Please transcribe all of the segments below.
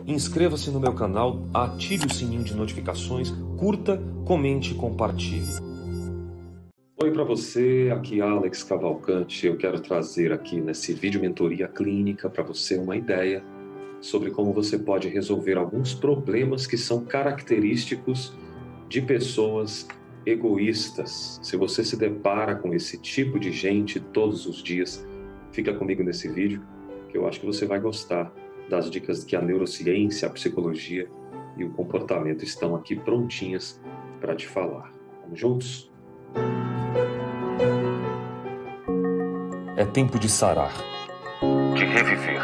Inscreva-se no meu canal, ative o sininho de notificações, curta, comente e compartilhe. Oi para você, aqui é Alex Cavalcante. Eu quero trazer aqui nesse vídeo mentoria clínica para você uma ideia sobre como você pode resolver alguns problemas que são característicos de pessoas egoístas. Se você se depara com esse tipo de gente todos os dias, fica comigo nesse vídeo, que eu acho que você vai gostar das dicas que a neurociência, a psicologia e o comportamento estão aqui prontinhas para te falar. Vamos juntos? É tempo de sarar, de reviver.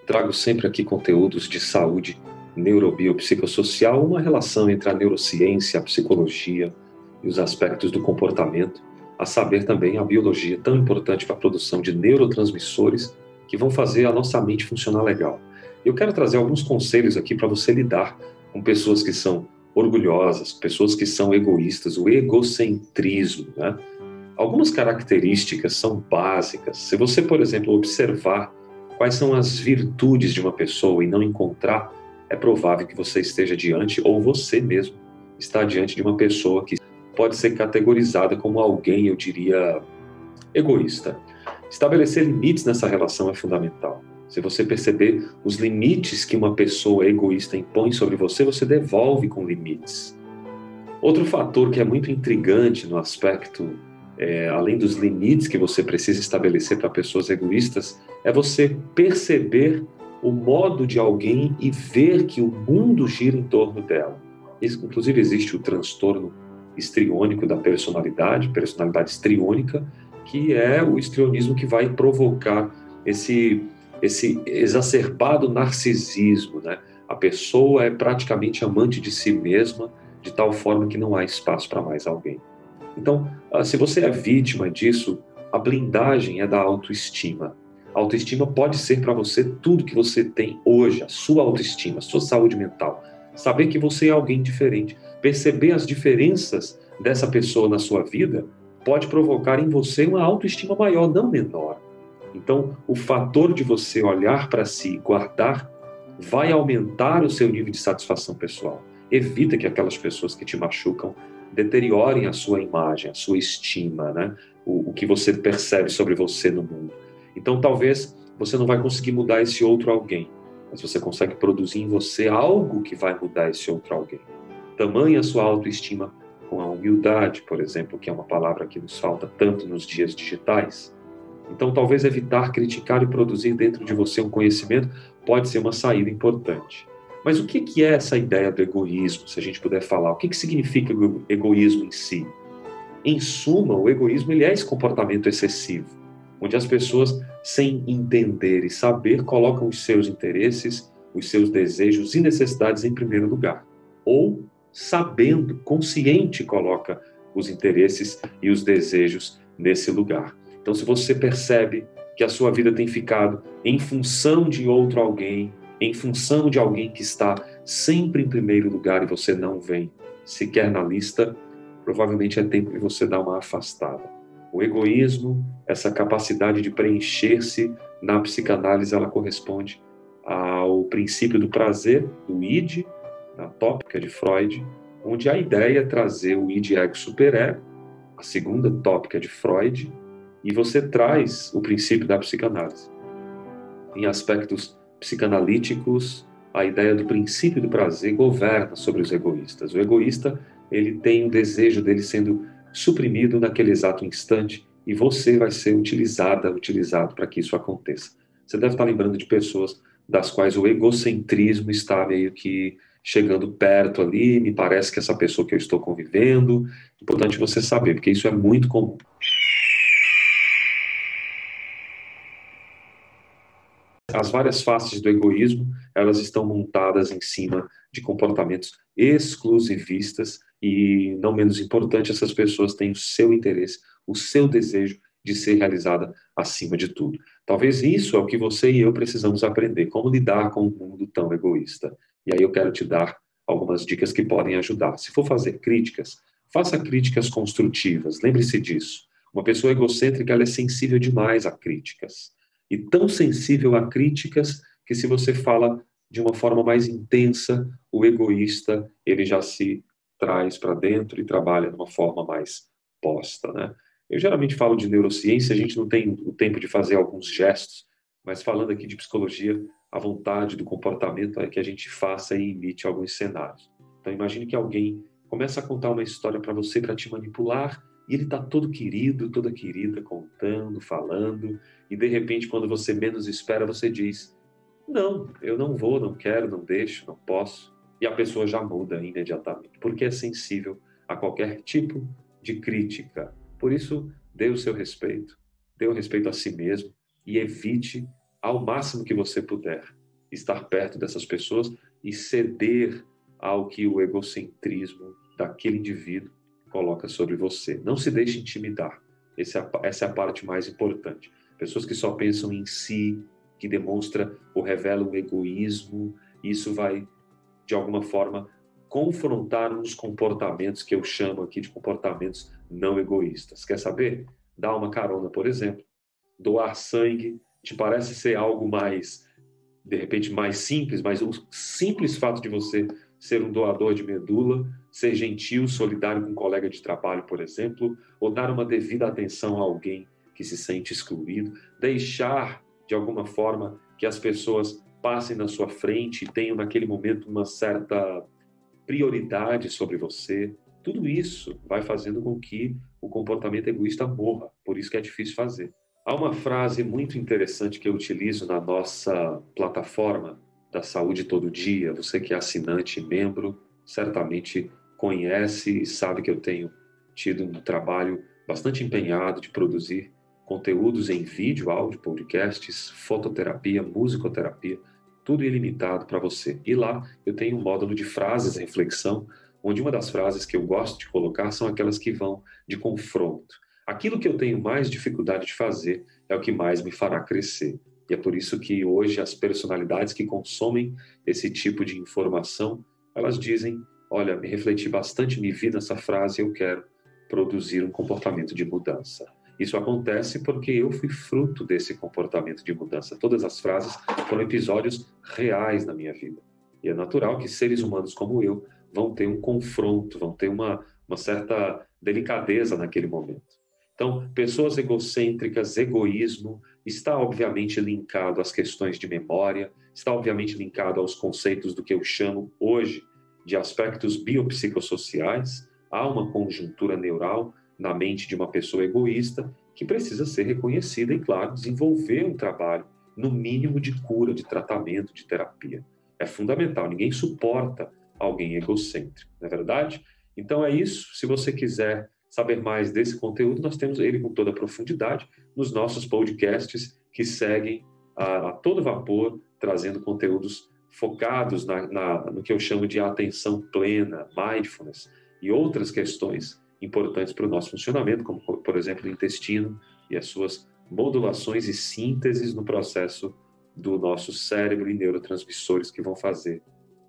Trago sempre aqui conteúdos de saúde neurobiopsicossocial, uma relação entre a neurociência, a psicologia e os aspectos do comportamento, a saber também a biologia tão importante para a produção de neurotransmissores que vão fazer a nossa mente funcionar legal. Eu quero trazer alguns conselhos aqui para você lidar com pessoas que são orgulhosas, pessoas que são egoístas, o egocentrismo, né? Algumas características são básicas. Se você, por exemplo, observar quais são as virtudes de uma pessoa e não encontrar, é provável que você esteja diante, ou você mesmo está diante de uma pessoa que pode ser categorizada como alguém, eu diria, egoísta. Estabelecer limites nessa relação é fundamental. Se você perceber os limites que uma pessoa egoísta impõe sobre você, você devolve com limites. Outro fator que é muito intrigante no aspecto, além dos limites que você precisa estabelecer para pessoas egoístas, é você perceber o modo de alguém e ver que o mundo gira em torno dela. Inclusive existe o transtorno histriônico da personalidade histriônica, que é o histrionismo que vai provocar esse exacerbado narcisismo, né? A pessoa é praticamente amante de si mesma, de tal forma que não há espaço para mais alguém. Então, se você é vítima disso, a blindagem é da autoestima. A autoestima pode ser para você tudo que você tem hoje, a sua autoestima, a sua saúde mental. Saber que você é alguém diferente, perceber as diferenças dessa pessoa na sua vida, pode provocar em você uma autoestima maior, não menor. Então, o fator de você olhar para si e guardar vai aumentar o seu nível de satisfação pessoal. Evita que aquelas pessoas que te machucam deteriorem a sua imagem, a sua estima, né? O que você percebe sobre você no mundo. Então, talvez você não vai conseguir mudar esse outro alguém, mas você consegue produzir em você algo que vai mudar esse outro alguém. Tamanha a sua autoestima com a humildade, por exemplo, que é uma palavra que nos falta tanto nos dias digitais. Então, talvez evitar criticar e produzir dentro de você um conhecimento pode ser uma saída importante. Mas o que é essa ideia do egoísmo, se a gente puder falar? O que significa o egoísmo em si? Em suma, o egoísmo ele é esse comportamento excessivo, onde as pessoas, sem entender e saber, colocam os seus interesses, os seus desejos e necessidades em primeiro lugar. Ou, sabendo, consciente, coloca os interesses e os desejos nesse lugar. Então, se você percebe que a sua vida tem ficado em função de outro alguém, em função de alguém que está sempre em primeiro lugar e você não vem sequer na lista, provavelmente é tempo de você dar uma afastada. O egoísmo, essa capacidade de preencher-se na psicanálise, ela corresponde ao princípio do prazer, do id, na tópica de Freud, onde a ideia é trazer o id, ego, superego, a segunda tópica de Freud, e você traz o princípio da psicanálise. Em aspectos psicanalíticos, a ideia do princípio do prazer governa sobre os egoístas. O egoísta, ele tem o desejo dele sendo suprimido naquele exato instante e você vai ser utilizado para que isso aconteça. Você deve estar lembrando de pessoas das quais o egocentrismo está meio que chegando perto ali, me parece que essa pessoa que eu estou convivendo, é importante você saber, porque isso é muito comum. As várias faces do egoísmo, elas estão montadas em cima de comportamentos exclusivistas e, não menos importante, essas pessoas têm o seu interesse, o seu desejo de ser realizada acima de tudo. Talvez isso é o que você e eu precisamos aprender, como lidar com um mundo tão egoísta. E aí eu quero te dar algumas dicas que podem ajudar. Se for fazer críticas, faça críticas construtivas, lembre-se disso. Uma pessoa egocêntrica, ela é sensível demais a críticas. e tão sensível a críticas que se você fala de uma forma mais intensa, o egoísta ele já se traz para dentro e trabalha de uma forma mais posta, né? Eu geralmente falo de neurociência, a gente não tem o tempo de fazer alguns gestos, mas falando aqui de psicologia, a vontade do comportamento é que a gente faça e imite alguns cenários. Então imagine que alguém começa a contar uma história para você para te manipular e ele está todo querido, toda querida, contando, falando, e de repente quando você menos espera, você diz: não, eu não vou, não quero, não deixo, não posso. E a pessoa já muda imediatamente, porque é sensível a qualquer tipo de crítica. Por isso, dê o seu respeito, dê o respeito a si mesmo e evite, ao máximo que você puder, estar perto dessas pessoas e ceder ao que o egocentrismo daquele indivíduo coloca sobre você. Não se deixe intimidar. Essa é a parte mais importante. Pessoas que só pensam em si, que demonstra ou revela um egoísmo, isso vai, de alguma forma, confrontar uns comportamentos que eu chamo aqui de comportamentos não egoístas. Quer saber? Dar uma carona, por exemplo. Doar sangue te parece ser algo mais, de repente, mais simples, mas o simples fato de você ser um doador de medula, ser gentil, solidário com um colega de trabalho, por exemplo, ou dar uma devida atenção a alguém que se sente excluído, deixar de alguma forma que as pessoas passem na sua frente e tenham naquele momento uma certa prioridade sobre você. Tudo isso vai fazendo com que o comportamento egoísta morra, por isso que é difícil fazer. Há uma frase muito interessante que eu utilizo na nossa plataforma da Saúde Todo Dia. Você que é assinante e membro, certamente conhece e sabe que eu tenho tido um trabalho bastante empenhado de produzir conteúdos em vídeo, áudio, podcasts, fototerapia, musicoterapia, tudo ilimitado para você. E lá eu tenho um módulo de frases de reflexão, onde uma das frases que eu gosto de colocar são aquelas que vão de confronto. Aquilo que eu tenho mais dificuldade de fazer é o que mais me fará crescer. E é por isso que hoje as personalidades que consomem esse tipo de informação, elas dizem: olha, me refleti bastante, me vi nessa frase, eu quero produzir um comportamento de mudança. Isso acontece porque eu fui fruto desse comportamento de mudança. Todas as frases foram episódios reais na minha vida. E é natural que seres humanos como eu vão ter um confronto, vão ter uma certa delicadeza naquele momento. Então, pessoas egocêntricas, egoísmo, está obviamente linkado às questões de memória, está obviamente linkado aos conceitos do que eu chamo hoje de aspectos biopsicossociais. Há uma conjuntura neural na mente de uma pessoa egoísta que precisa ser reconhecida e, claro, desenvolver um trabalho, no mínimo, de cura, de tratamento, de terapia. É fundamental, ninguém suporta alguém egocêntrico, não é verdade? Então é isso. Se você quiser saber mais desse conteúdo, nós temos ele com toda a profundidade nos nossos podcasts que seguem a todo vapor, trazendo conteúdos focados no que eu chamo de atenção plena, mindfulness, e outras questões importantes para o nosso funcionamento, como, por exemplo, o intestino e as suas modulações e sínteses no processo do nosso cérebro e neurotransmissores que vão fazer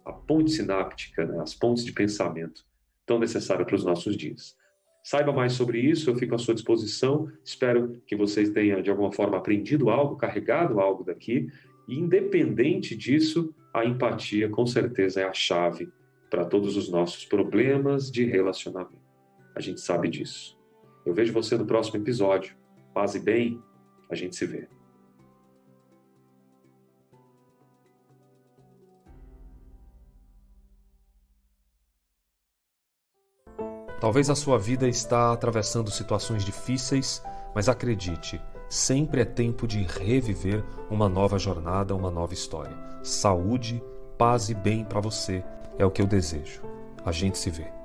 a ponte sináptica, né, as pontes de pensamento tão necessárias para os nossos dias. Saiba mais sobre isso, eu fico à sua disposição. Espero que vocês tenham, de alguma forma, aprendido algo, carregado algo daqui. E, independente disso, a empatia, com certeza, é a chave para todos os nossos problemas de relacionamento. A gente sabe disso. Eu vejo você no próximo episódio. Paz e bem, a gente se vê. Talvez a sua vida está atravessando situações difíceis, mas acredite, sempre é tempo de reviver uma nova jornada, uma nova história. Saúde, paz e bem para você é o que eu desejo. A gente se vê.